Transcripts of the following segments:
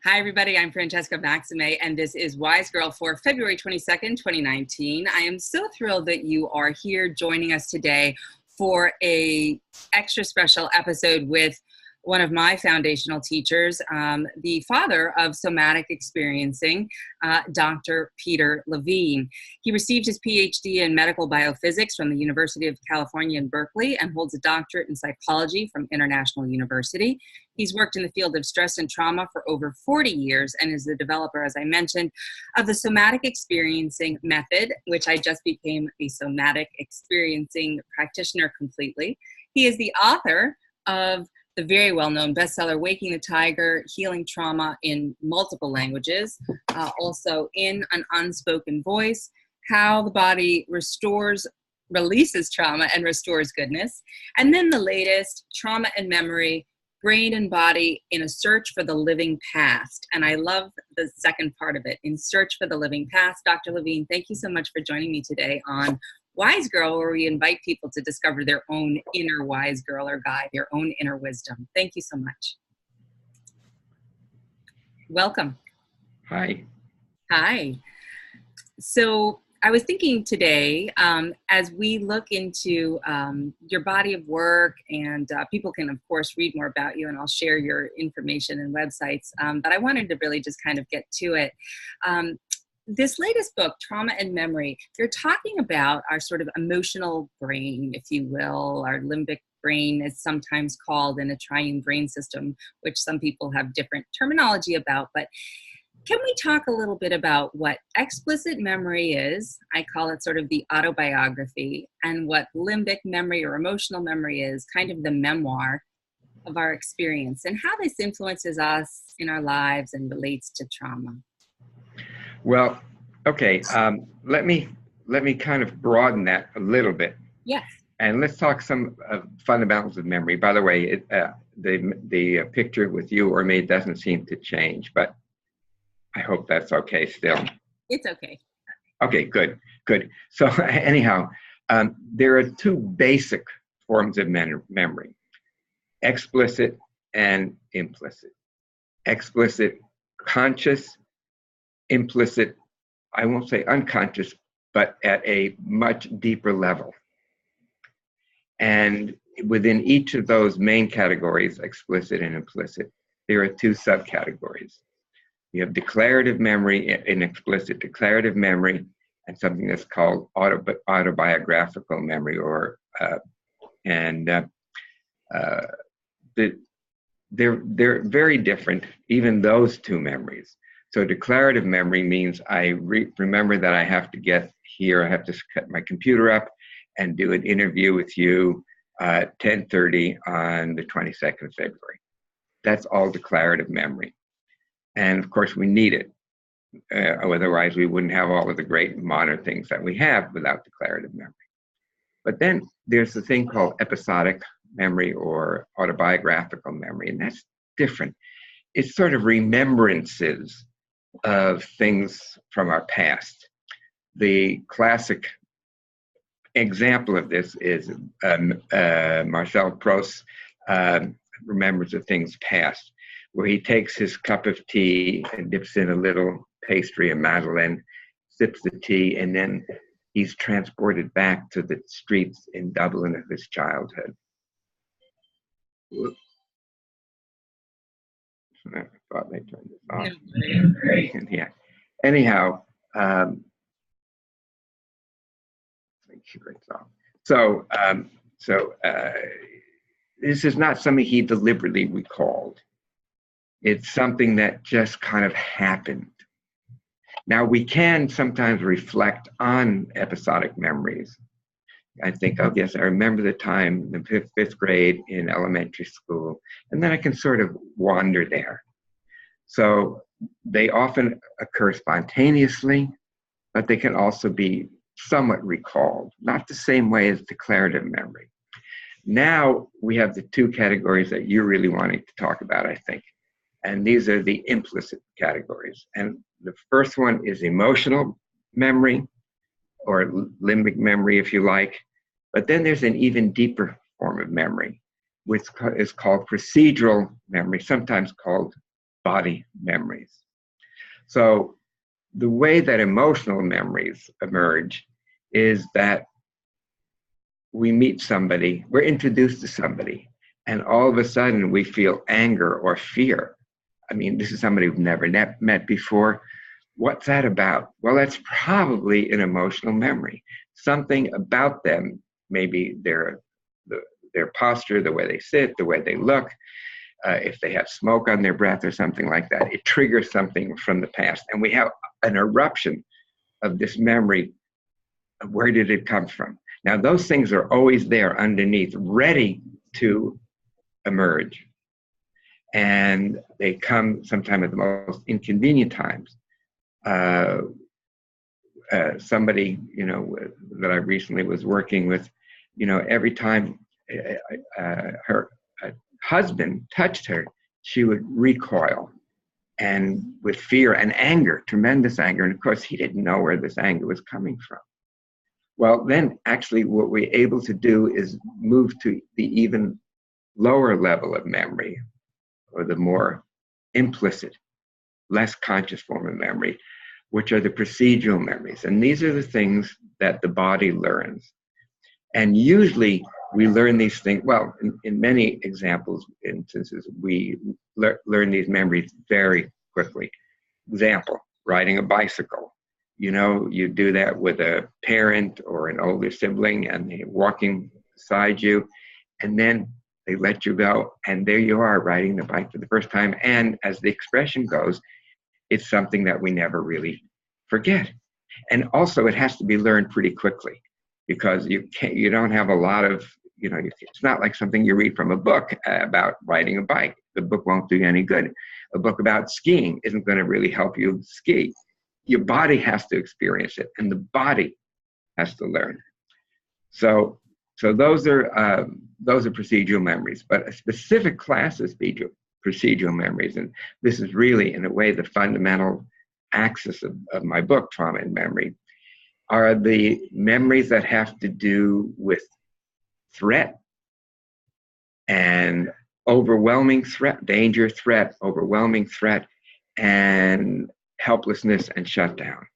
Hi, everybody. I'm Francesca Maxime, and this is Wise Girl for February 22nd, 2019. I am so thrilled that you are here joining us today for a extra special episode with one of my foundational teachers, the father of Somatic Experiencing, Dr. Peter Levine. He received his PhD in medical biophysics from the University of California in Berkeley and holds a doctorate in psychology from International University. He's worked in the field of stress and trauma for over 40 years and is the developer, as I mentioned, of the Somatic Experiencing method, which I just became a Somatic Experiencing practitioner completely. He is the author of the very well-known bestseller, Waking the Tiger, Healing Trauma in Multiple Languages, also In an Unspoken Voice, How the Body Releases Trauma and Restores Goodness, and then the latest, Trauma and Memory, Brain and Body in a Search for the Living Past. And I love the second part of it, In Search for the Living Past. Dr. Levine, thank you so much for joining me today on Wise Girl, where we invite people to discover their own inner wise girl or guy, their own inner wisdom. Thank you so much. Welcome. Hi. Hi. So I was thinking today, as we look into your body of work, and people can, of course, read more about you, and I'll share your information and websites, but I wanted to really just kind of get to it. This latest book, Trauma and Memory, you're talking about our sort of emotional brain, if you will, our limbic brain is sometimes called, in a triune brain system, which some people have different terminology about. But can we talk a little bit about what explicit memory is? I call it sort of the autobiography, and what limbic memory or emotional memory is, kind of the memoir of our experience, and how this influences us in our lives and relates to trauma. Well, okay. Let me kind of broaden that a little bit. Yes. And let's talk some fundamentals of memory. By the way, the picture with you or me doesn't seem to change, but I hope that's okay still. It's okay. Okay, good. So anyhow, there are two basic forms of memory: explicit and implicit. Explicit, conscious. Implicit, I won't say unconscious, but at a much deeper level. And within each of those main categories, explicit and implicit, there are two subcategories. You have declarative memory and explicit declarative memory, and something that's called autobiographical memory, they're very different, even those two memories. So declarative memory means I remember that I have to get here, I have to cut my computer up and do an interview with you at 10:30 on the 22nd of February. That's all declarative memory. And of course we need it. Otherwise we wouldn't have all of the great modern things that we have without declarative memory. But then there's the thing called episodic memory or autobiographical memory, and that's different. It's sort of remembrances of things from our past. The classic example of this is Marcel Proust's Remembrance of Things Past, where he takes his cup of tea and dips in a little pastry, a madeleine, sips the tea, and then he's transported back to the streets in Dublin of his childhood. I thought they turned this off. Yeah. Anyhow, make sure it's off. So this is not something he deliberately recalled. It's something that just kind of happened. Now we can sometimes reflect on episodic memories. I think, oh yes, I remember the time in the fifth grade in elementary school, and then I can sort of wander there. So they often occur spontaneously, but they can also be somewhat recalled, not the same way as declarative memory. Now we have the two categories that you're really wanting to talk about, I think, and these are the implicit categories. And the first one is emotional memory, or limbic memory, if you like. But then there's an even deeper form of memory, which is called procedural memory, sometimes called body memories. So the way that emotional memories emerge is that we meet somebody, we're introduced to somebody, and all of a sudden we feel anger or fear. I mean, this is somebody we've never met before. What's that about? Well, that's probably an emotional memory. Something about them, maybe their posture, the way they sit, the way they look, if they have smoke on their breath or something like that, it triggers something from the past. And we have an eruption of this memory. Where did it come from? Now, those things are always there underneath, ready to emerge. And they come sometime at the most inconvenient times. Somebody, that I recently was working with, every time her husband touched her, she would recoil, and with fear and anger, tremendous anger. And of course, he didn't know where this anger was coming from. Well, then actually what we're able to do is move to the even lower level of memory, or the more implicit, less conscious form of memory, which are the procedural memories. And these are the things that the body learns. And usually we learn these things, well, in many instances, we learn these memories very quickly. Example, riding a bicycle. You do that with a parent or an older sibling, and they're walking beside you, and then they let you go, and there you are riding the bike for the first time. And as the expression goes, it's something that we never really forget. And also it has to be learned pretty quickly, because you don't have a lot of, it's not like something you read from a book about riding a bike. The book won't do you any good. A book about skiing isn't going to really help you ski. Your body has to experience it, and the body has to learn. So those are procedural memories, but a specific class of procedural memories, and this is really, in a way, the fundamental axis of my book, Trauma and Memory, are the memories that have to do with threat and overwhelming threat, danger, threat, overwhelming threat, and helplessness and shutdown.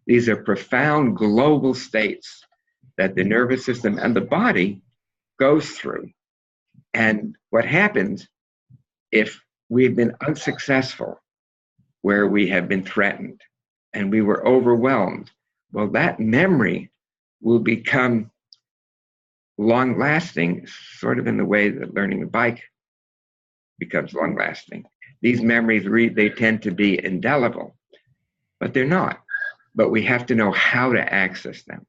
These are profound global states that the nervous system and the body goes through. And what happens if we've been unsuccessful where we have been threatened and we were overwhelmed? Well, that memory will become long-lasting, sort of in the way that learning a bike becomes long-lasting. These memories, they tend to be indelible, but they're not. But we have to know how to access them.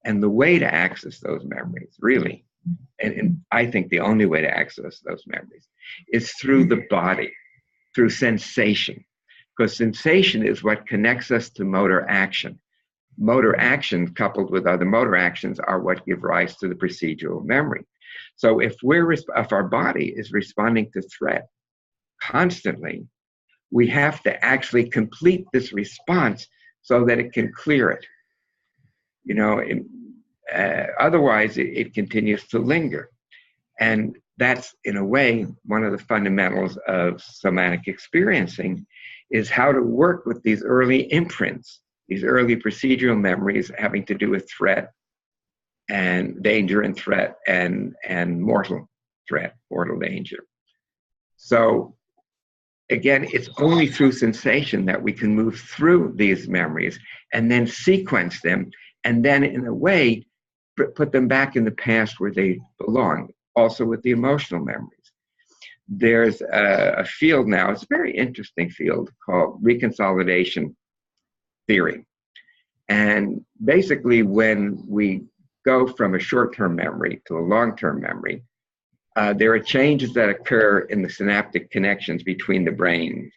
And the way to access those memories, really, and I think the only way to access those memories, is through the body, through sensation. Because sensation is what connects us to motor action. Motor action coupled with other motor actions are what give rise to the procedural memory. So if our body is responding to threat constantly, we have to actually complete this response so that it can clear it. Otherwise it continues to linger. And that's, in a way, one of the fundamentals of somatic experiencing, is how to work with these early imprints, these early procedural memories having to do with threat and danger and threat and mortal threat, mortal danger. So again, it's only through sensation that we can move through these memories and then sequence them, and then, in a way, put them back in the past where they belong, also with the emotional memories. There's a field now, it's a very interesting field, called reconsolidation theory. And basically, when we go from a short-term memory to a long-term memory, there are changes that occur in the synaptic connections between the brains.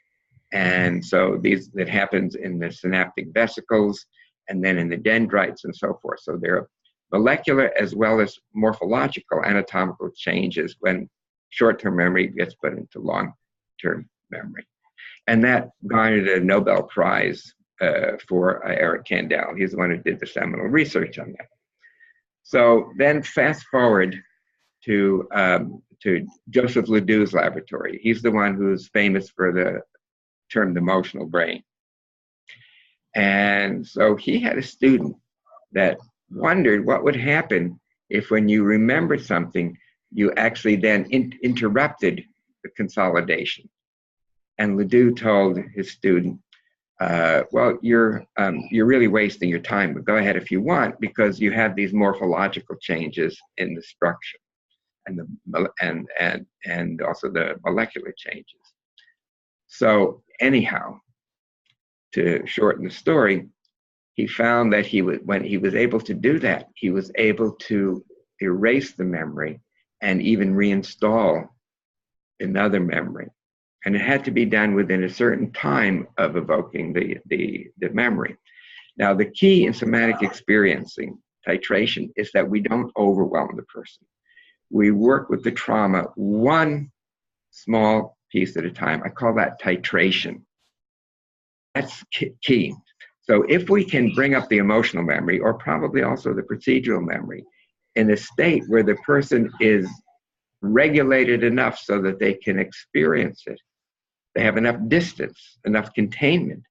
And so that happens in the synaptic vesicles and then in the dendrites and so forth. So there are molecular as well as morphological anatomical changes when short-term memory gets put into long-term memory. And that garnered a Nobel Prize for Eric Kandel. He's the one who did the seminal research on that. So then fast forward to Joseph Ledoux's laboratory. He's the one who's famous for the termed emotional brain. And so he had a student that wondered what would happen if when you remembered something, you actually then interrupted the consolidation. And Ledoux told his student, well, you're really wasting your time, but go ahead if you want, because you have these morphological changes in the structure and also the molecular changes. So anyhow, to shorten the story, he found that when he was able to do that, he was able to erase the memory and even reinstall another memory. And it had to be done within a certain time of evoking the memory. Now, the key in somatic experiencing titration is that we don't overwhelm the person. We work with the trauma one small piece at a time. I call that titration. That's key. So if we can bring up the emotional memory, or probably also the procedural memory, in a state where the person is regulated enough so that they can experience it, they have enough distance, enough containment,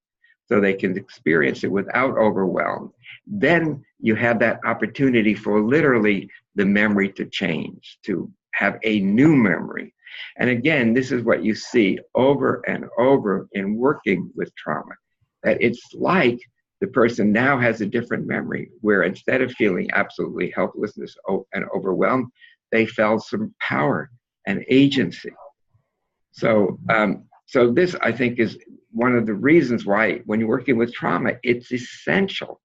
so they can experience it without overwhelm, then you have that opportunity for literally the memory to change, to have a new memory. And again, this is what you see over and over in working with trauma, that it's like the person now has a different memory, where instead of feeling absolutely helplessness and overwhelmed, they felt some power and agency. So, so this, I think, is one of the reasons why when you're working with trauma, it's essential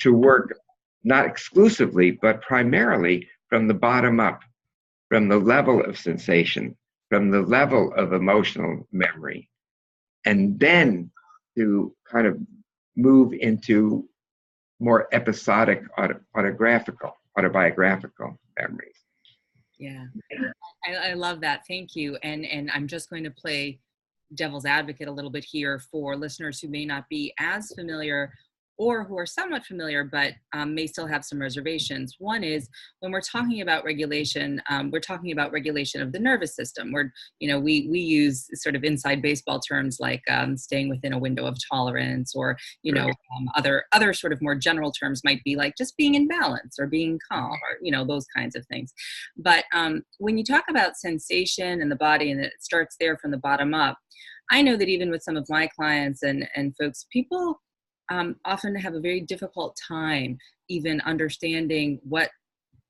to work not exclusively, but primarily from the bottom up, from the level of sensation, from the level of emotional memory, and then to kind of move into more episodic autobiographical memories. Yeah, I love that. Thank you. And I'm just going to play devil's advocate a little bit here for listeners who may not be as familiar, or who are somewhat familiar, but may still have some reservations. One is, when we're talking about regulation, we're talking about regulation of the nervous system. Where, we use sort of inside baseball terms like staying within a window of tolerance, or, other sort of more general terms might be like just being in balance or being calm, or, those kinds of things. But when you talk about sensation in the body, and it starts there from the bottom up, I know that even with some of my clients and folks, people often have a very difficult time even understanding what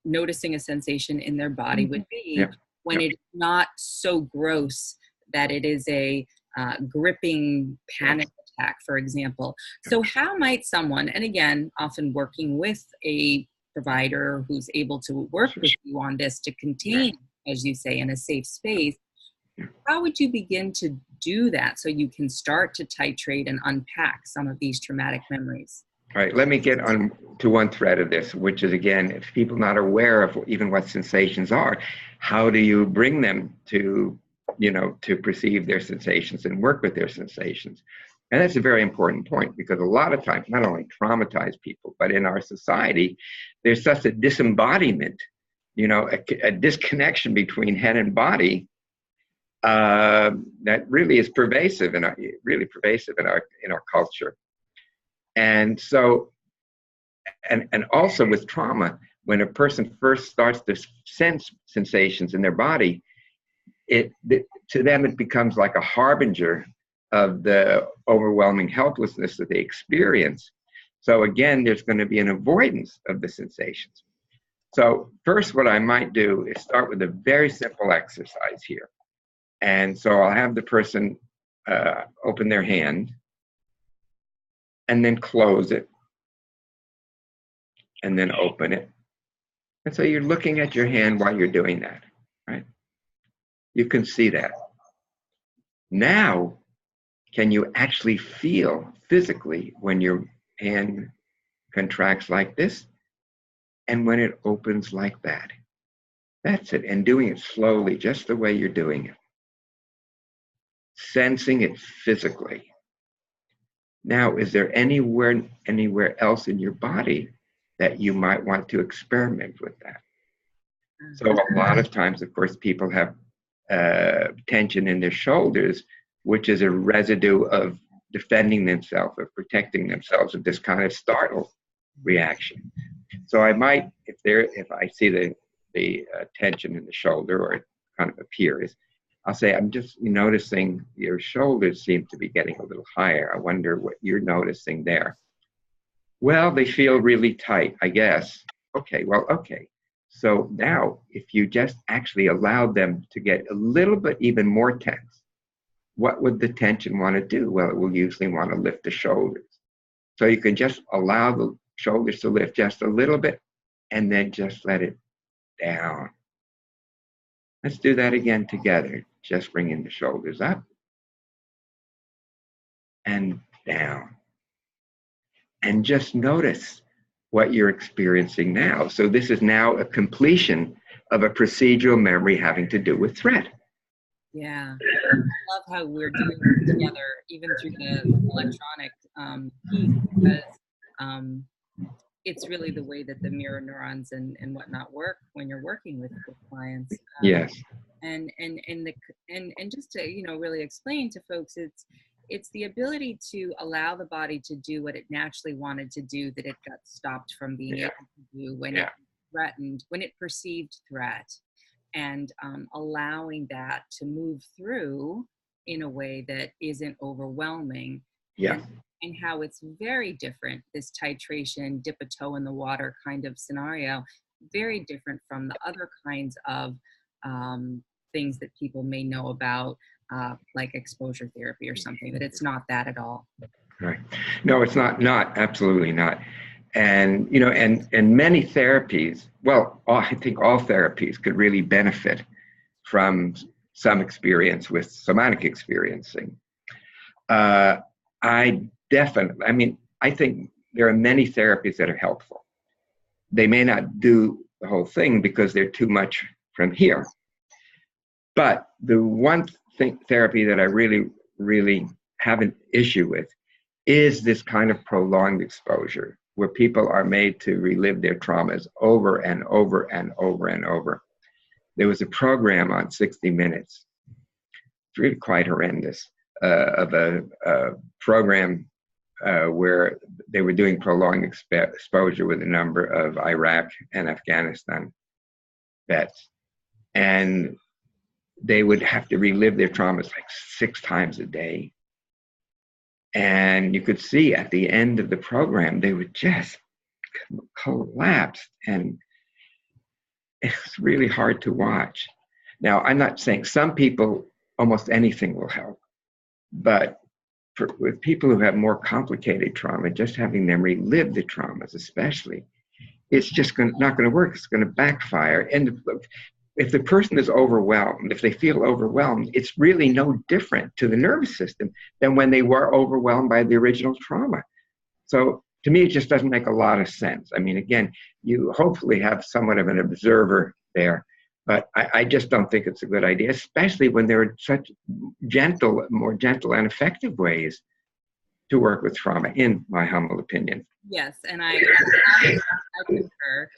noticing a sensation in their body would be when it's not so gross that it is a gripping panic attack, for example. So how might someone, and again, often working with a provider who's able to work with you on this to contain, as you say, in a safe space, how would you begin to do that so you can start to titrate and unpack some of these traumatic memories? All right, let me get on to one thread of this, which is, again, if people not aware of even what sensations are, how do you bring them to, to perceive their sensations and work with their sensations? And that's a very important point, because a lot of times, not only traumatized people, but in our society, there's such a disembodiment, a disconnection between head and body, that really is pervasive in our culture. And so, and also with trauma, when a person first starts to sense sensations in their body, to them it becomes like a harbinger of the overwhelming helplessness that they experience. So again, there's going to be an avoidance of the sensations. So first, what I might do is start with a very simple exercise here. And so I'll have the person open their hand and then close it and then open it. And so you're looking at your hand while you're doing that, right? You can see that. Now, can you actually feel physically when your hand contracts like this and when it opens like that? That's it. And doing it slowly, just the way you're doing it. Sensing it physically. Now, is there anywhere else in your body that you might want to experiment with that? So a lot of times, of course, people have tension in their shoulders which is a residue of defending themselves or protecting themselves with this kind of startle reaction. So I might, if I see the tension in the shoulder or it kind of appears, I'll say, I'm just noticing your shoulders seem to be getting a little higher. I wonder what you're noticing there. Well, they feel really tight, I guess. Okay, well, okay. So now, if you just actually allowed them to get a little bit even more tense, what would the tension want to do? Well, it will usually want to lift the shoulders. So you can just allow the shoulders to lift just a little bit and then just let it down. Let's do that again together. Just bringing the shoulders up and down. And just notice what you're experiencing now. So this is now a completion of a procedural memory having to do with threat. Yeah, I love how we're doing this together, even through the electronic piece, because it's really the way that the mirror neurons and whatnot work when you're working with clients. Yes. And just to really explain to folks, it's the ability to allow the body to do what it naturally wanted to do that it got stopped from being able to do when it threatened, when it perceived threat, and allowing that to move through in a way that isn't overwhelming. Yeah. And how it's very different, this titration, dip a toe in the water kind of scenario, very different from the other kinds of things that people may know about, like exposure therapy or something, that it's not that at all. Right. No, it's not, absolutely not. And, and many therapies, well, I think all therapies could really benefit from some experience with somatic experiencing. I think there are many therapies that are helpful. They may not do the whole thing because they're too much from here. But the one therapy that I really, really have an issue with is this kind of prolonged exposure where people are made to relive their traumas over and over and over and over. There was a program on 60 Minutes, it's really quite horrendous, of a program where they were doing prolonged exposure with a number of Iraq and Afghanistan vets. And they would have to relive their traumas like 6 times a day. And you could see at the end of the program, they would just collapse. And it's really hard to watch. Now, I'm not saying some people, almost anything will help. But with people who have more complicated trauma, just having them relive the traumas especially, it's just not going to work. It's going to backfire. And if the person is overwhelmed, if they feel overwhelmed, it's really no different to the nervous system than when they were overwhelmed by the original trauma. So to me, it just doesn't make a lot of sense. I mean, again, you hopefully have somewhat of an observer there, but I just don't think it's a good idea, especially when there are such more gentle and effective ways to work with trauma, in my humble opinion. Yes, and I concur.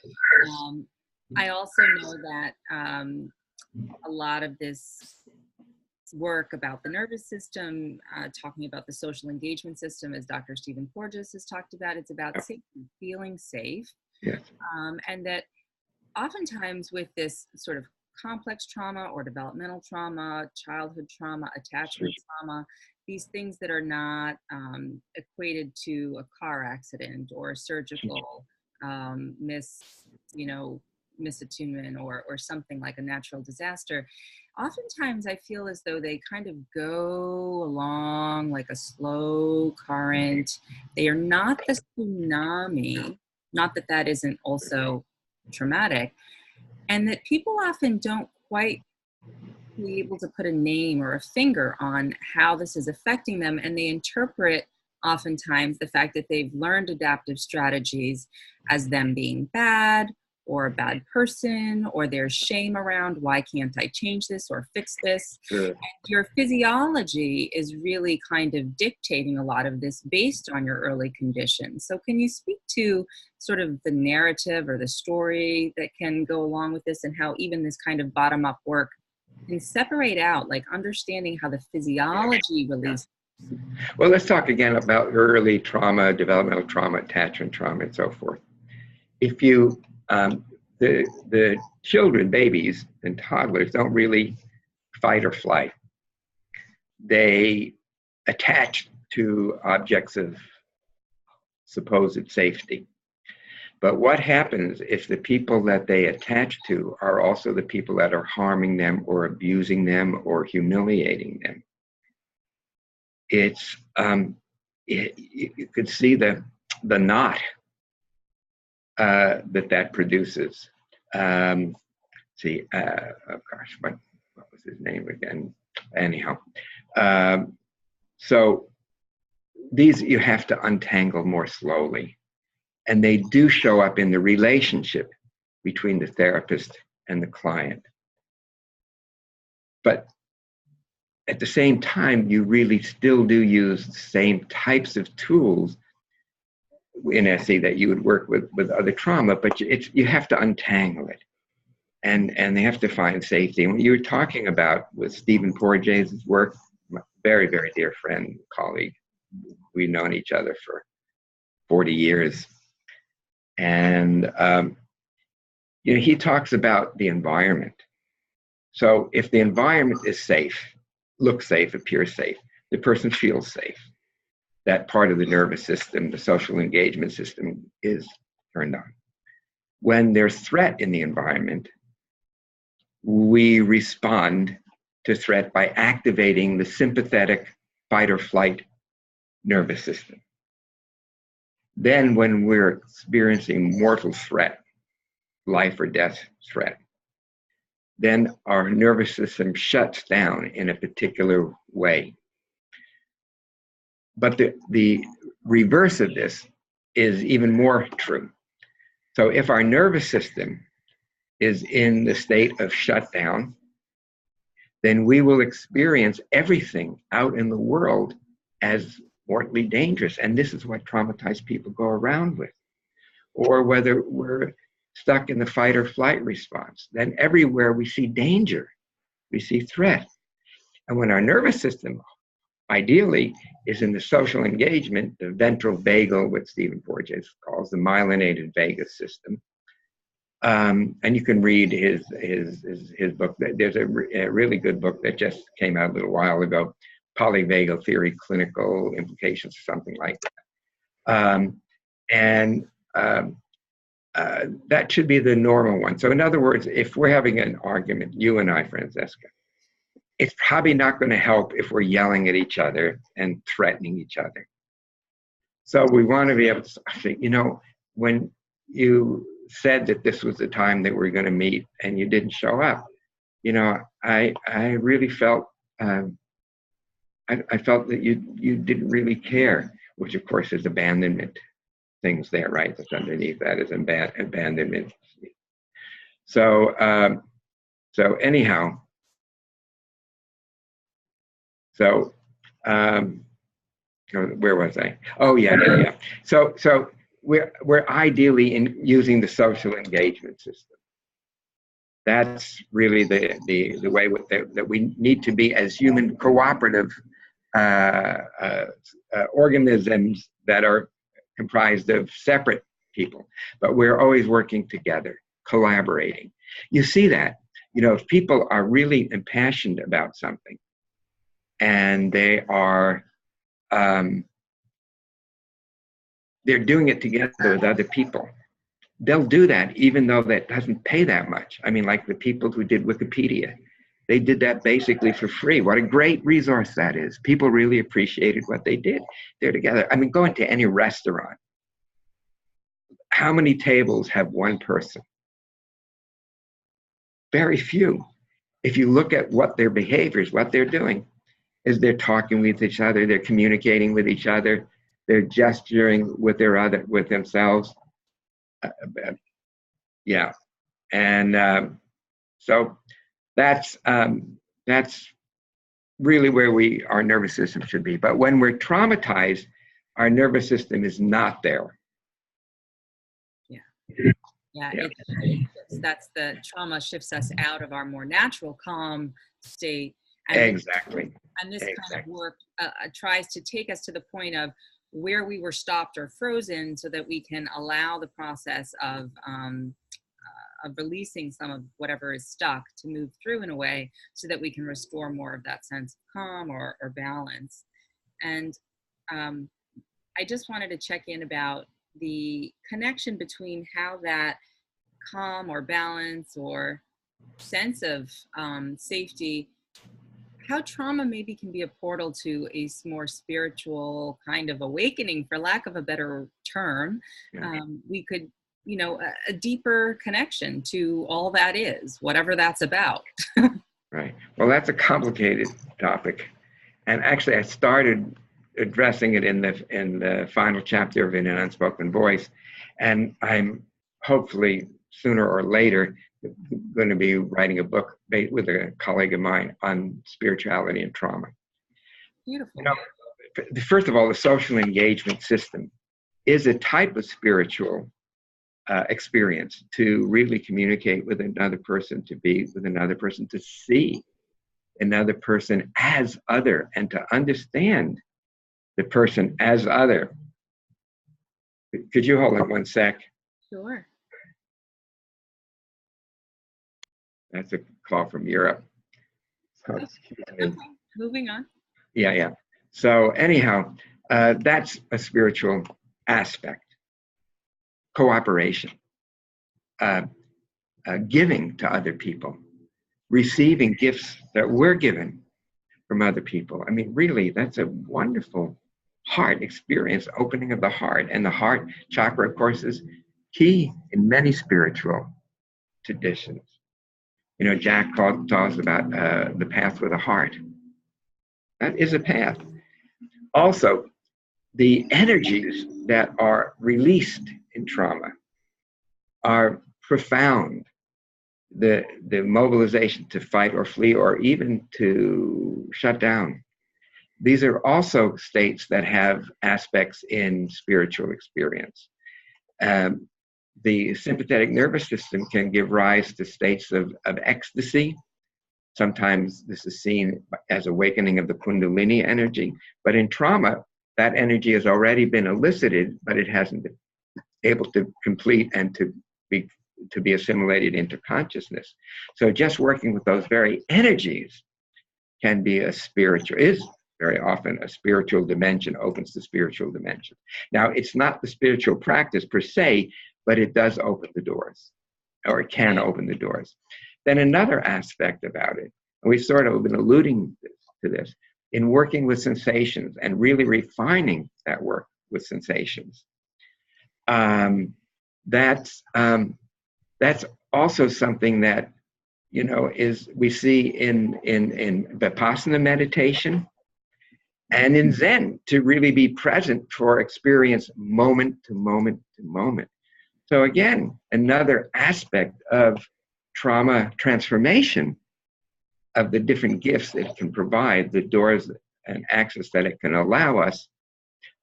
I also know that a lot of this work about the nervous system, talking about the social engagement system, as Dr. Stephen Porges has talked about, it's about safety, feeling safe. Yes. And that oftentimes with this sort of complex trauma or developmental trauma, childhood trauma, attachment trauma, these things that are not equated to a car accident or a surgical misattunement or something like a natural disaster, oftentimes I feel as though they kind of go along like a slow current. They are not the tsunami, not that that isn't also traumatic, and that people often don't quite be able to put a name or a finger on how this is affecting them, and they interpret oftentimes the fact that they've learned adaptive strategies as them being bad or a bad person, or there's shame around why can't I change this or fix this. Sure. Your physiology is really kind of dictating a lot of this based on your early conditions. So can you speak to sort of the narrative or the story that can go along with this, and how even this kind of bottom-up work and separate out, like understanding how the physiology releases. Well, let's talk again about early trauma, developmental trauma, attachment trauma, and so forth. If you, the children, babies and toddlers don't really fight or flight. They attach to objects of supposed safety. But what happens if the people that they attach to are also the people that are harming them or abusing them or humiliating them? It's, you could see the knot that produces. Oh gosh, what was his name again? Anyhow, so these you have to untangle more slowly. And they do show up in the relationship between the therapist and the client. But at the same time, you really still do use the same types of tools in SE that you would work with other trauma, but you have to untangle it. And they have to find safety. And what you were talking about with Stephen Porges' work, my very, very dear friend, colleague, we've known each other for 40 years. And he talks about the environment. So if the environment is safe, looks safe, appears safe, the person feels safe, that part of the nervous system, the social engagement system, is turned on. When there's threat in the environment, we respond to threat by activating the sympathetic fight or flight nervous system. Then when we're experiencing mortal threat, life or death threat, then our nervous system shuts down in a particular way. But the reverse of this is even more true. So if our nervous system is in the state of shutdown, then we will experience everything out in the world as mortally dangerous. And this is what traumatized people go around with. Or whether we're stuck in the fight or flight response, then everywhere we see danger, we see threat. And when our nervous system, ideally, is in the social engagement, the ventral vagal, what Stephen Porges calls the myelinated vagus system, and you can read his book. There's a really good book that just came out a little while ago, Polyvagal Theory, Clinical Implications, or something like that. That should be the normal one. So in other words, if we're having an argument, you and I, Francesca, it's probably not going to help if we're yelling at each other and threatening each other. So we want to be able to say, when you said that this was the time that we're going to meet and you didn't show up, I really felt, I felt that you didn't really care, which of course is abandonment. Things there, right? That's underneath that is abandonment. So, anyhow, where was I? Oh yeah. So we're ideally in using the social engagement system. That's really the way that we need to be as human cooperative organisms that are comprised of separate people, but we're always working together, collaborating. You see that, if people are really impassioned about something and they are, they're doing it together with other people, they'll do that even though that doesn't pay that much. I mean, like the people who did Wikipedia, they did that basically for free. What a great resource that is. People really appreciated what they did. They're together. I mean, go into any restaurant. How many tables have one person? Very few. If you look at what their behaviors, what they're doing, is they're talking with each other, they're communicating with each other, they're gesturing with themselves. Yeah, and so that's really where our nervous system should be. But when we're traumatized, our nervous system is not there. Yeah. It's That's the trauma shifts us out of our more natural calm state. And Exactly. And this kind of work tries to take us to the point of where we were stopped or frozen, so that we can allow the process of releasing some of whatever is stuck to move through in a way so that we can restore more of that sense of calm or balance. And I just wanted to check in about the connection between how that calm or balance or sense of safety, how trauma maybe can be a portal to a more spiritual kind of awakening, for lack of a better term. We could, a deeper connection to all that is, whatever that's about. Right. Well, that's a complicated topic. And actually, I started addressing it in the final chapter of In an Unspoken Voice. And I'm hopefully sooner or later going to be writing a book with a colleague of mine on spirituality and trauma. Beautiful. First of all, the social engagement system is a type of spiritual experience, to really communicate with another person, to be with another person, to see another person as other, and to understand the person as other. Could you hold on one sec? Sure. That's a call from Europe. So, excuse me. Okay. Moving on. Yeah. So anyhow, that's a spiritual aspect. Cooperation, giving to other people, receiving gifts that we're given from other people. I mean, really, that's a wonderful heart experience, opening of the heart. And the heart chakra, of course, is key in many spiritual traditions. Jack taught us about the path with a heart. That is a path. Also, the energies that are released in trauma are profound. The mobilization to fight or flee, or even to shut down. These are also states that have aspects in spiritual experience. The sympathetic nervous system can give rise to states of ecstasy. Sometimes this is seen as awakening of the Kundalini energy, but in trauma, that energy has already been elicited, but it hasn't been able to complete and to be assimilated into consciousness. So just working with those very energies can be is very often a spiritual dimension, opens the spiritual dimension. Now, it's not the spiritual practice per se, but it does open the doors, or it can open the doors. Then another aspect about it, and we've sort of been alluding to this, in working with sensations and really refining that work with sensations. That's also something that, is we see in Vipassana meditation and in Zen, to really be present for experience moment to moment to moment. So again, another aspect of trauma transformation, of the different gifts it can provide, the doors and access that it can allow us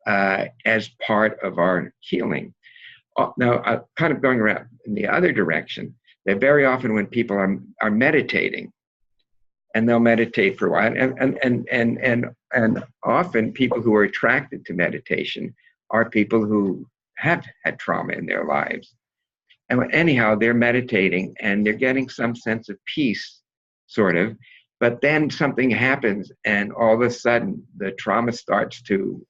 as part of our healing. Now, kind of going around in the other direction, that very often when people are meditating, and they'll meditate for a while, and often people who are attracted to meditation are people who have had trauma in their lives. And anyhow, they're meditating and they're getting some sense of peace, sort of, but then something happens and all of a sudden the trauma starts to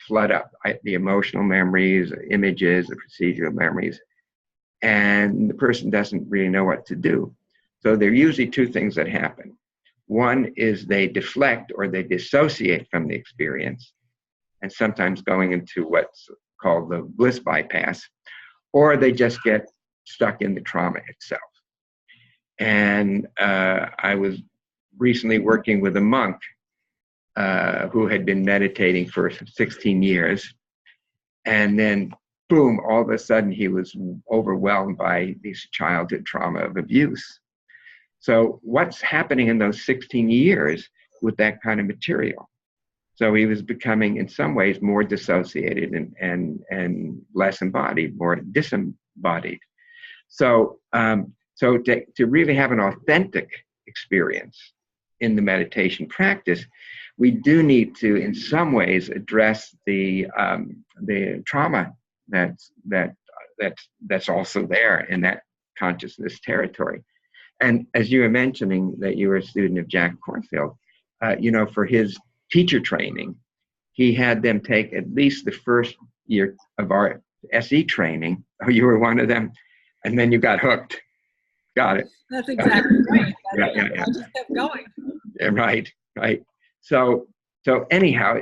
flood up, the emotional memories, images, the procedural memories, and the person doesn't really know what to do. So there are usually two things that happen. One is they deflect or they dissociate from the experience, and sometimes going into what's called the bliss bypass, or they just get stuck in the trauma itself. And I was recently working with a monk who had been meditating for 16 years. And then, boom, all of a sudden he was overwhelmed by this childhood trauma of abuse. So what's happening in those 16 years with that kind of material? So he was becoming, in some ways, more dissociated and less embodied, more disembodied. So, so to really have an authentic experience in the meditation practice, we do need to, in some ways, address the trauma that's also there in that consciousness territory. And as you were mentioning that you were a student of Jack Kornfield, for his teacher training, he had them take at least the first year of our SE training. Oh, you were one of them, and then you got hooked. Got it. That's exactly right. Yeah. I just kept going. Yeah, right. So anyhow,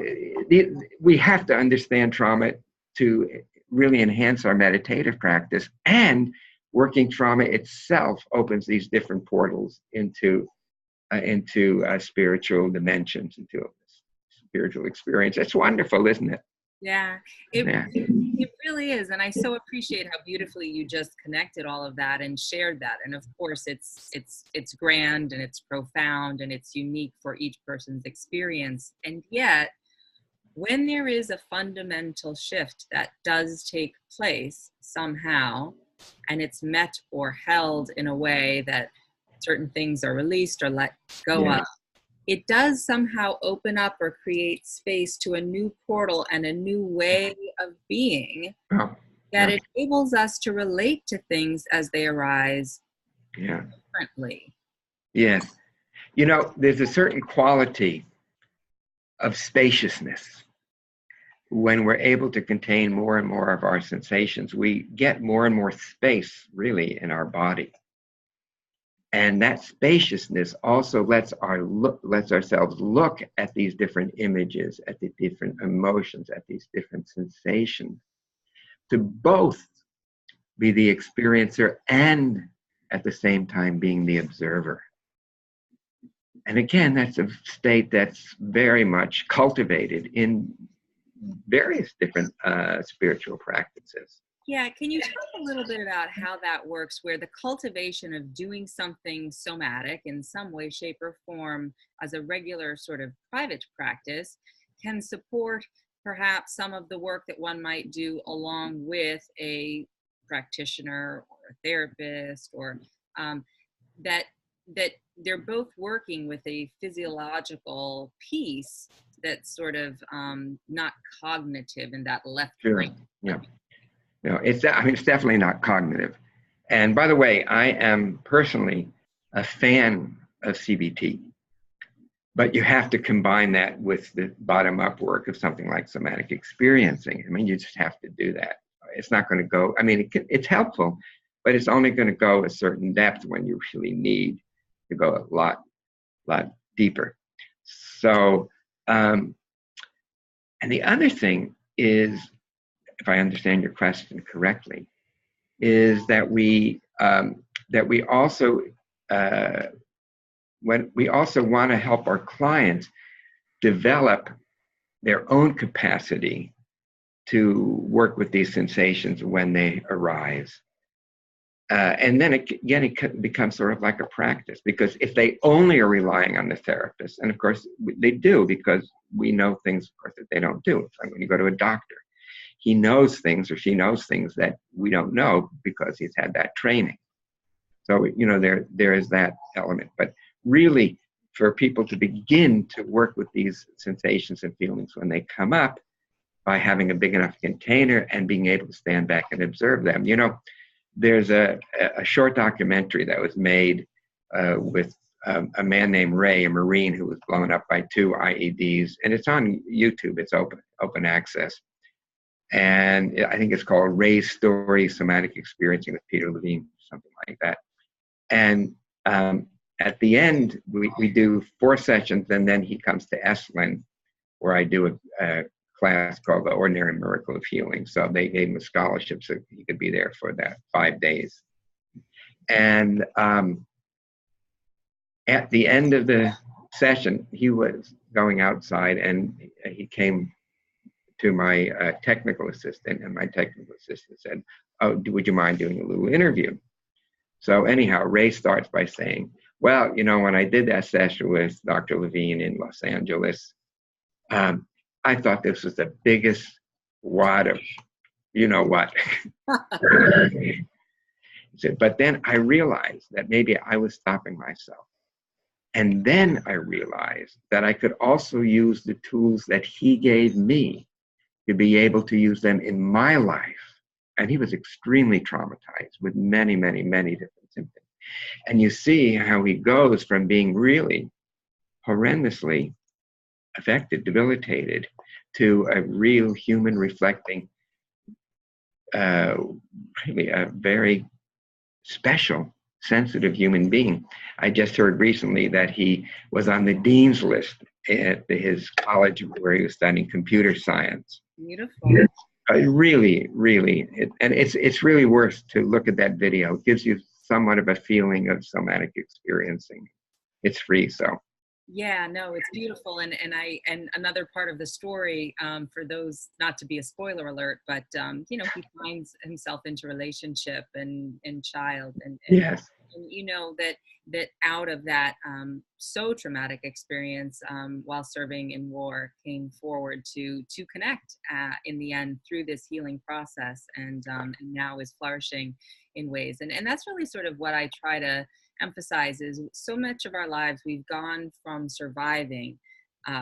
we have to understand trauma to really enhance our meditative practice, and working trauma itself opens these different portals into spiritual dimensions, into a spiritual experience. It's wonderful, isn't it? Yeah, it really is. And I so appreciate how beautifully you just connected all of that and shared that. And of course, it's grand and it's profound and it's unique for each person's experience. And yet, when there is a fundamental shift that does take place somehow, and it's met or held in a way that certain things are released or let go of, it does somehow open up or create space to a new portal and a new way of being that enables us to relate to things as they arise differently. Yes. There's a certain quality of spaciousness when we're able to contain more and more of our sensations. We get more and more space, really, in our body. And that spaciousness also lets ourselves look at these different images, at the different emotions, at these different sensations, to both be the experiencer and at the same time being the observer. And again, that's a state that's very much cultivated in various different spiritual practices. Yeah, can you talk a little bit about how that works, where the cultivation of doing something somatic in some way, shape, or form as a regular sort of private practice can support perhaps some of the work that one might do along with a practitioner or a therapist, or that they're both working with a physiological piece that's sort of not cognitive in that left brain. Yeah. No, it's definitely not cognitive. And by the way, I am personally a fan of CBT, but you have to combine that with the bottom-up work of something like somatic experiencing. You just have to do that. It's not going to go, it's helpful, but it's only going to go a certain depth when you really need to go a lot deeper. So, and the other thing is, if I understand your question correctly, is that we also want to help our clients develop their own capacity to work with these sensations when they arise. And then it becomes sort of like a practice, because if they only are relying on the therapist, and of course they do, because we know things, of course, that they don't do. It's like when you go to a doctor, he knows things or she knows things that we don't know because he's had that training. So, there is that element. But really, for people to begin to work with these sensations and feelings when they come up, by having a big enough container and being able to stand back and observe them. There's a short documentary that was made with a man named Ray, a Marine who was blown up by 2 IEDs, and it's on YouTube. It's open access. And I think it's called Ray's Story, Somatic Experiencing with Peter Levine, something like that. And at the end, we do 4 sessions, and then he comes to Esalen, where I do a class called The Ordinary Miracle of Healing. So they gave him a scholarship so he could be there for that 5 days. And at the end of the session, he was going outside, and he came to my technical assistant, and my technical assistant said, "Oh, would you mind doing a little interview?" So anyhow, Ray starts by saying, "Well, when I did that session with Dr. Levine in Los Angeles, I thought this was the biggest wad of, what." But then I realized that maybe I was stopping myself. And then I realized that I could also use the tools that he gave me to be able to use them in my life. And he was extremely traumatized with many, many, many different symptoms. And you see how he goes from being really horrendously affected, debilitated, to a real human reflecting, really a very special, sensitive human being. I just heard recently that he was on the dean's list at his college where he was studying computer science. Beautiful. Really, really, it's really worth to look at that video. It gives you somewhat of a feeling of somatic experiencing. It's free, so. Yeah, no, it's beautiful. And another part of the story, for those, not to be a spoiler alert, but he finds himself into relationship and child and Yes. And that out of that so traumatic experience while serving in war came forward to connect in the end through this healing process, and now is flourishing in ways. And that's really sort of what I try to emphasize is so much of our lives we've gone from surviving.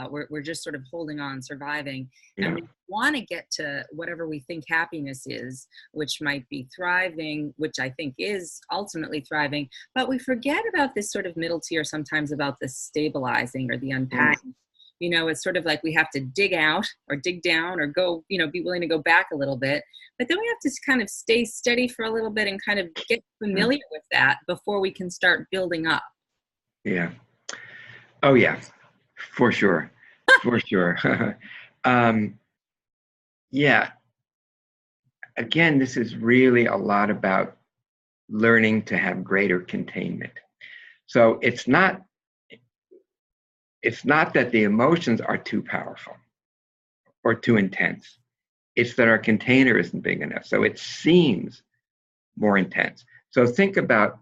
We're just sort of holding on, surviving, and we want to get to whatever we think happiness is, which might be thriving, which I think is ultimately thriving, but we forget about this sort of middle tier sometimes, about the stabilizing or the unpacking. It's sort of like we have to dig out or dig down or go, be willing to go back a little bit, but then we have to kind of stay steady for a little bit and kind of get familiar with that before we can start building up. Yeah. Oh yeah. For sure. For sure. Yeah. Again, this is really a lot about learning to have greater containment. So it's not that the emotions are too powerful or too intense. It's that our container isn't big enough. So it seems more intense. So think about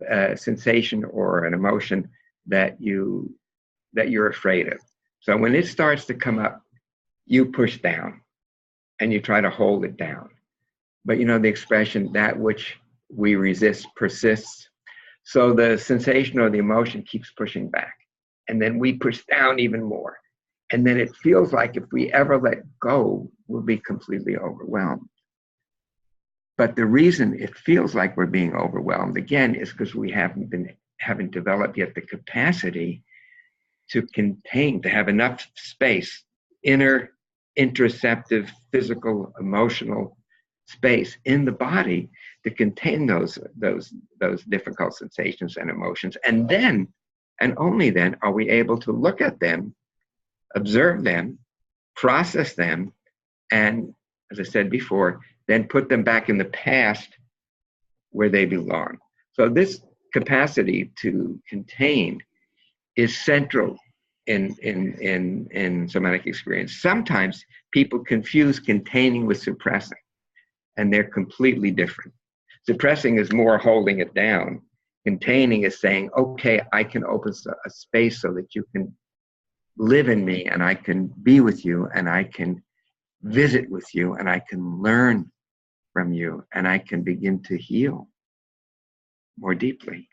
a sensation or an emotion that you're afraid of. So when it starts to come up, you push down and you try to hold it down. But the expression, that which we resist persists. So the sensation or the emotion keeps pushing back. And then we push down even more. And then it feels like if we ever let go, we'll be completely overwhelmed. But the reason it feels like we're being overwhelmed, again, is because we haven't developed yet the capacity to contain, to have enough space, inner, interoceptive, physical, emotional space in the body to contain those difficult sensations and emotions. And then, and only then, are we able to look at them, observe them, process them, and, as I said before, then put them back in the past where they belong. So this capacity to contain is central in somatic experience. Sometimes people confuse containing with suppressing, and they're completely different. Suppressing is more holding it down. Containing is saying, okay, I can open a space so that you can live in me, and I can be with you, and I can visit with you, and I can learn from you, and I can begin to heal more deeply.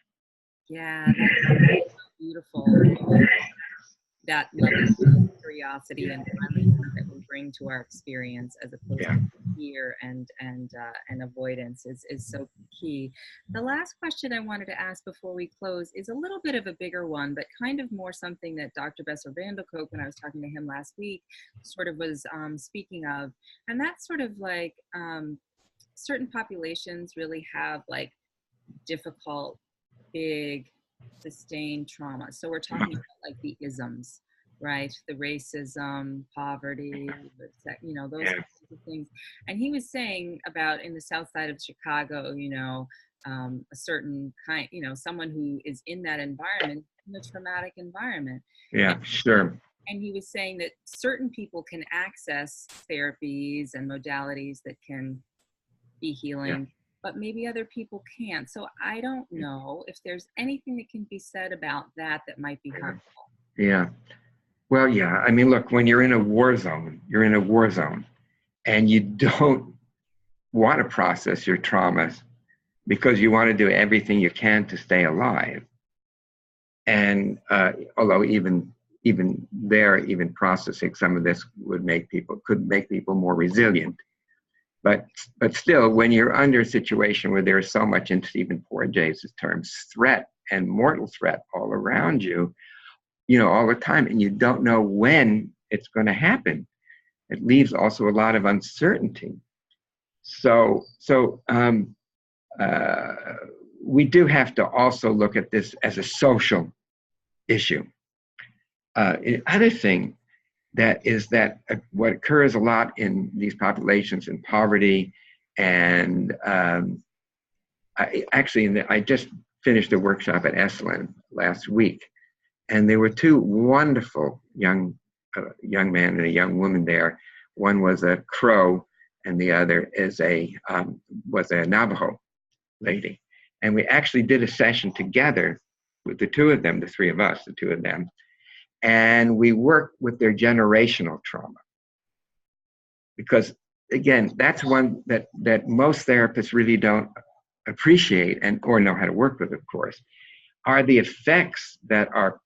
Yeah, that's beautiful. That level of curiosity and that we bring to our experience, as opposed to fear and avoidance, is so key. The last question I wanted to ask before we close is a little bit of a bigger one, but kind of more something that Dr. Bessel van der Kolk, when I was talking to him last week, sort of was speaking of, and that's sort of like certain populations really have like difficult, big, sustained trauma. So we're talking about like the isms, right? The racism, poverty, those kinds of things. And he was saying about in the south side of Chicago, a certain kind, someone who is in that environment, in a traumatic environment. Yeah, sure. And he was saying that certain people can access therapies and modalities that can be healing, but maybe other people can't. So I don't know if there's anything that can be said about that might be helpful. Yeah. Well, yeah. I mean, look, when you're in a war zone, and you don't want to process your traumas, because you want to do everything you can to stay alive. And although even processing some of this could make people more resilient. But still, when you're under a situation where there's so much, into even Porges' terms, threat and mortal threat all around you, all the time, and you don't know when it's going to happen, it leaves also a lot of uncertainty. So we do have to also look at this as a social issue. The other thing that what occurs a lot in these populations in poverty, and I just finished a workshop at Esalen last week, and there were two wonderful young man and a young woman there. One was a Crow, and the other was a Navajo lady. And we actually did a session together with the two of them, the three of us, the two of them, and we worked with their generational trauma. Because again, that's one that most therapists really don't appreciate or know how to work with, of course, are the effects that our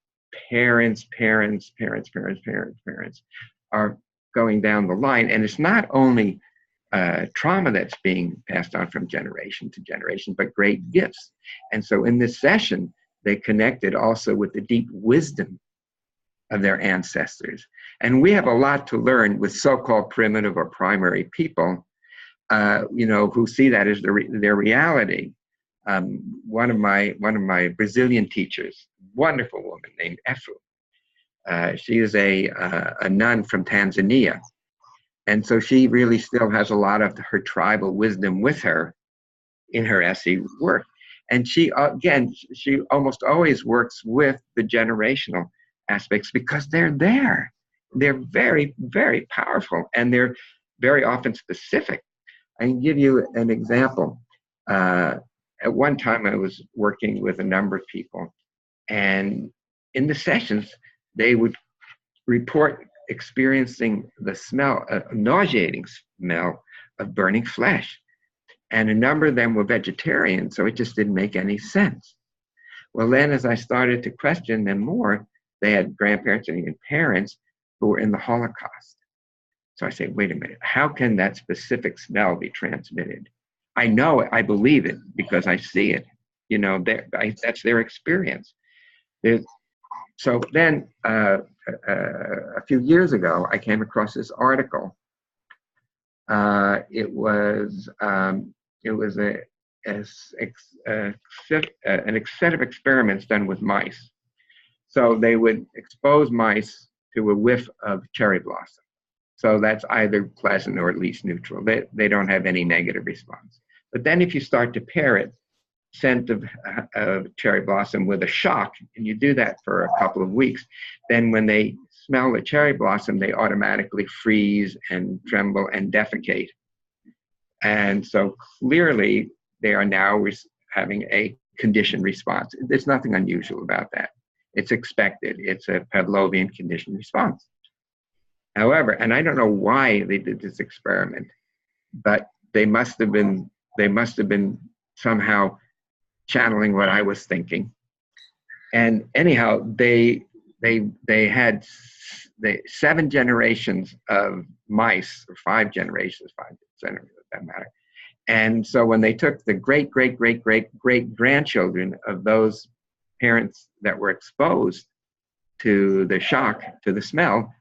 parents are going down the line. And it's not only trauma that's being passed on from generation to generation, but great gifts. And so in this session, they connected also with the deep wisdom of their ancestors. And we have a lot to learn with so-called primitive or primary people, who see that as their reality. One of my Brazilian teachers, wonderful woman named Efu. She is a nun from Tanzania. And so she really still has a lot of her tribal wisdom with her in her essay work. And she almost always works with the generational aspects because they're there. They're very, very powerful, and they're very often specific. I can give you an example. At one time, I was working with a number of people, and in the sessions, they would report experiencing the smell, a nauseating smell of burning flesh. And a number of them were vegetarian, so it just didn't make any sense. Well, then as I started to question them more, they had grandparents and even parents who were in the Holocaust. So I say, wait a minute, how can that specific smell be transmitted? I know it, I believe it because I see it. That's their experience. So then a few years ago, I came across this article. It was an set of experiments done with mice. So they would expose mice to a whiff of cherry blossom. So that's either pleasant or at least neutral. They don't have any negative response. But then if you start to pair it, scent of cherry blossom with a shock, and you do that for a couple of weeks, then when they smell the cherry blossom, they automatically freeze and tremble and defecate. And so clearly they are now having a conditioned response. There's nothing unusual about that. It's expected. It's a Pavlovian conditioned response. However, and I don't know why they did this experiment, but they must have been somehow channeling what I was thinking. And anyhow, they had 7 generations of mice, or 5 generations, 5 that matter. And so when they took the great grandchildren of those parents that were exposed to the shock, to the smell,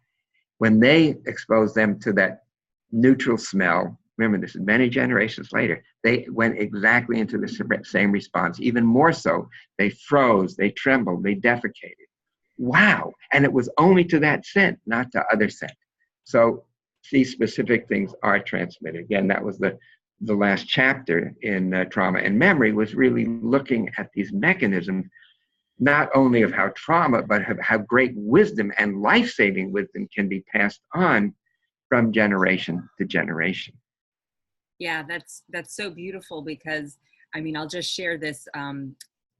when they exposed them to that neutral smell, remember this is many generations later, they went exactly into the same response. Even more so, they froze, they trembled, they defecated. Wow. And it was only to that scent, not to other scent. So these specific things are transmitted. Again, that was the last chapter in Trauma and Memory, was really looking at these mechanisms, not only of how trauma, but how great wisdom and life-saving wisdom can be passed on from generation to generation. Yeah, that's so beautiful, because I'll just share this.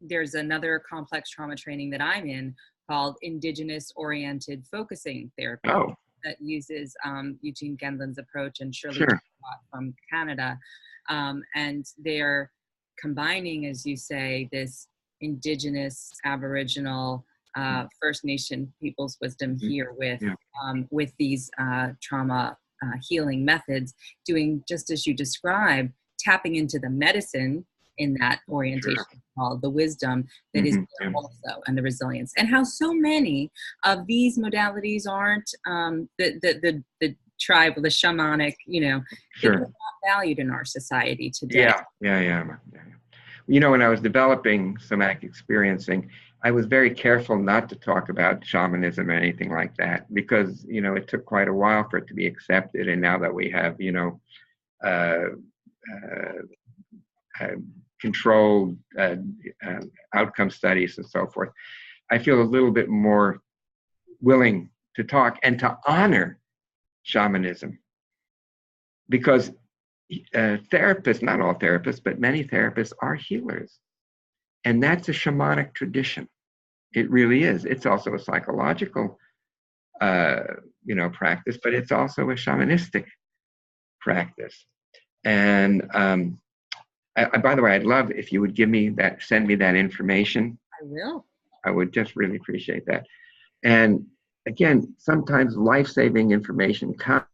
There's another complex trauma training that I'm in called Indigenous Oriented Focusing Therapy that uses Eugene Gendlin's approach and Shirley from Canada. And they're combining, as you say, this indigenous, Aboriginal, First Nation people's wisdom here with these trauma healing methods, doing just as you described, tapping into the medicine in that orientation called the wisdom that is there also, and the resilience, and how so many of these modalities aren't the tribe, the shamanic, they're not valued in our society today. Yeah. When I was developing somatic experiencing, I was very careful not to talk about shamanism or anything like that, because it took quite a while for it to be accepted, and now that we have controlled outcome studies and so forth, I feel a little bit more willing to talk and to honor shamanism, because therapists, not all therapists, but many therapists are healers, and that's a shamanic tradition. It really is. It's also a psychological practice, but it's also a shamanistic practice. And by the way, I'd love if you would send me that information. I will. I would just really appreciate that. And again, sometimes life-saving information comes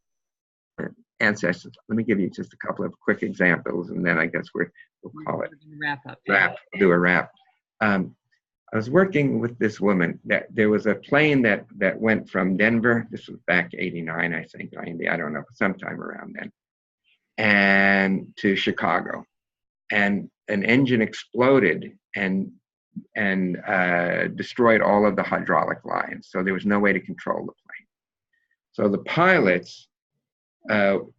from ancestors. Let me give you just a couple of quick examples, and then I guess we'll call it wrap up. Do a wrap. I was working with this woman. That there was a plane that went from Denver. This was back '89, I think, 90. I don't know, sometime around then, and to Chicago. And an engine exploded and destroyed all of the hydraulic lines. So there was no way to control the plane. So the pilots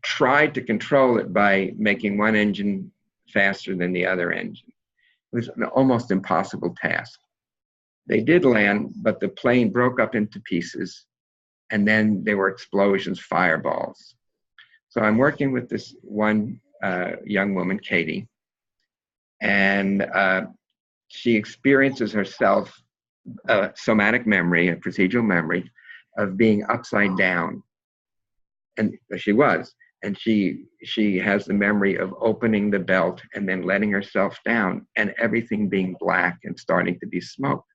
tried to control it by making one engine faster than the other engine. It was an almost impossible task. They did land, but the plane broke up into pieces, and then there were explosions, fireballs. So I'm working with this one young woman, Katie, and she experiences herself a somatic memory, a procedural memory of being upside down. And she was, and she has the memory of opening the belt and then letting herself down, and everything being black and starting to be smoke.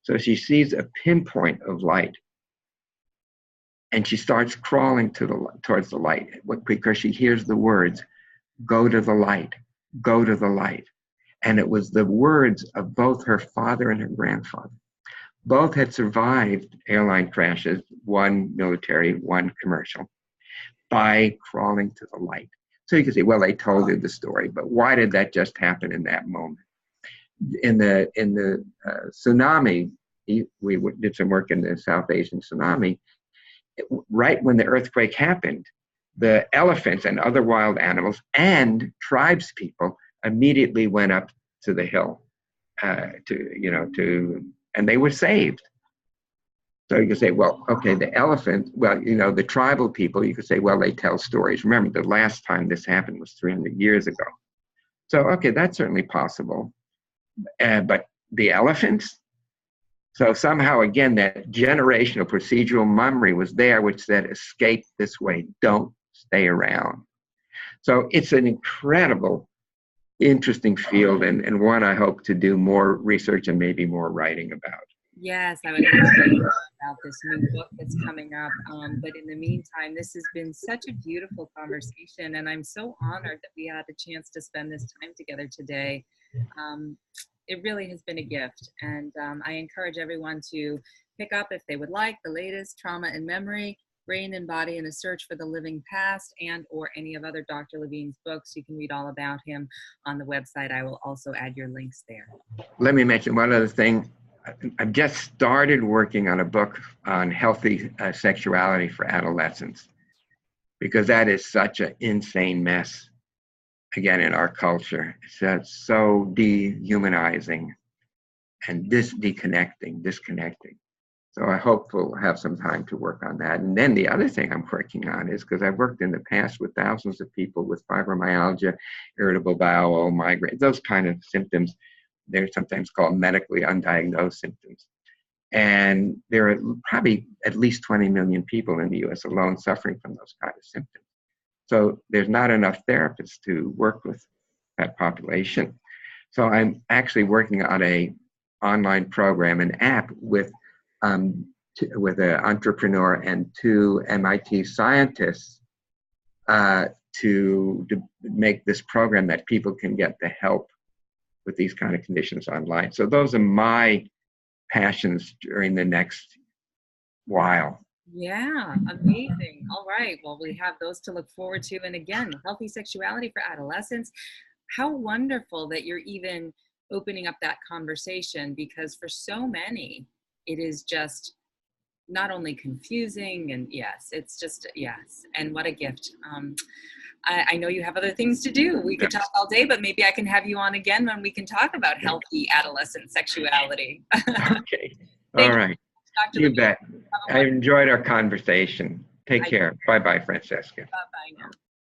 So she sees a pinpoint of light, and she starts crawling towards the light, because she hears the words, "Go to the light, go to the light." And it was the words of both her father and her grandfather. Both had survived airline crashes, one military, one commercial, by crawling to the light. So you can say, well, they told you the story, but why did that just happen in that moment? In the tsunami, we did some work in the South Asian tsunami. Right when the earthquake happened, the elephants and other wild animals and tribes people immediately went up to the hill and they were saved. So you could say, well, okay, the elephant, the tribal people, you could say, well, they tell stories. Remember, the last time this happened was 300 years ago. So, okay, that's certainly possible. But the elephants? So somehow, again, that generational procedural memory was there, which said, escape this way, don't stay around. So it's an incredible, interesting field, and one I hope to do more research and maybe more writing about. Yes, I would love to hear about this new book that's coming up. But in the meantime, this has been such a beautiful conversation, and I'm so honored that we had a chance to spend this time together today. It really has been a gift, and I encourage everyone to pick up, if they would like, the latest Trauma and Memory, Brain and Body in a Search for the Living Past, and or any of other Dr. Levine's books. You can read all about him on the website. I will also add your links there. Let me mention one other thing. I've just started working on a book on healthy sexuality for adolescents, because that is such an insane mess, again, in our culture. It's so dehumanizing and disconnecting. So I hope we'll have some time to work on that. And then the other thing I'm working on is, because I've worked in the past with thousands of people with fibromyalgia, irritable bowel, migraine, those kind of symptoms. They're sometimes called medically undiagnosed symptoms. And there are probably at least 20 million people in the US alone suffering from those kind of symptoms. So there's not enough therapists to work with that population. So I'm actually working on a online program, an app with an entrepreneur and 2 MIT scientists to make this program that people can get the help with these kind of conditions online. So those are my passions during the next while. Yeah, amazing. All right. Well, we have those to look forward to. And again, healthy sexuality for adolescents. How wonderful that you're even opening up that conversation, because for so many, it is just not only confusing and yes, it's just, yes. And what a gift. I know you have other things to do. We could talk all day, but maybe I can have you on again when we can talk about healthy adolescent sexuality. Okay. All right. Dr. You Levine. bet. I enjoyed our conversation. Take care. Bye-bye, Francesca. Bye-bye now.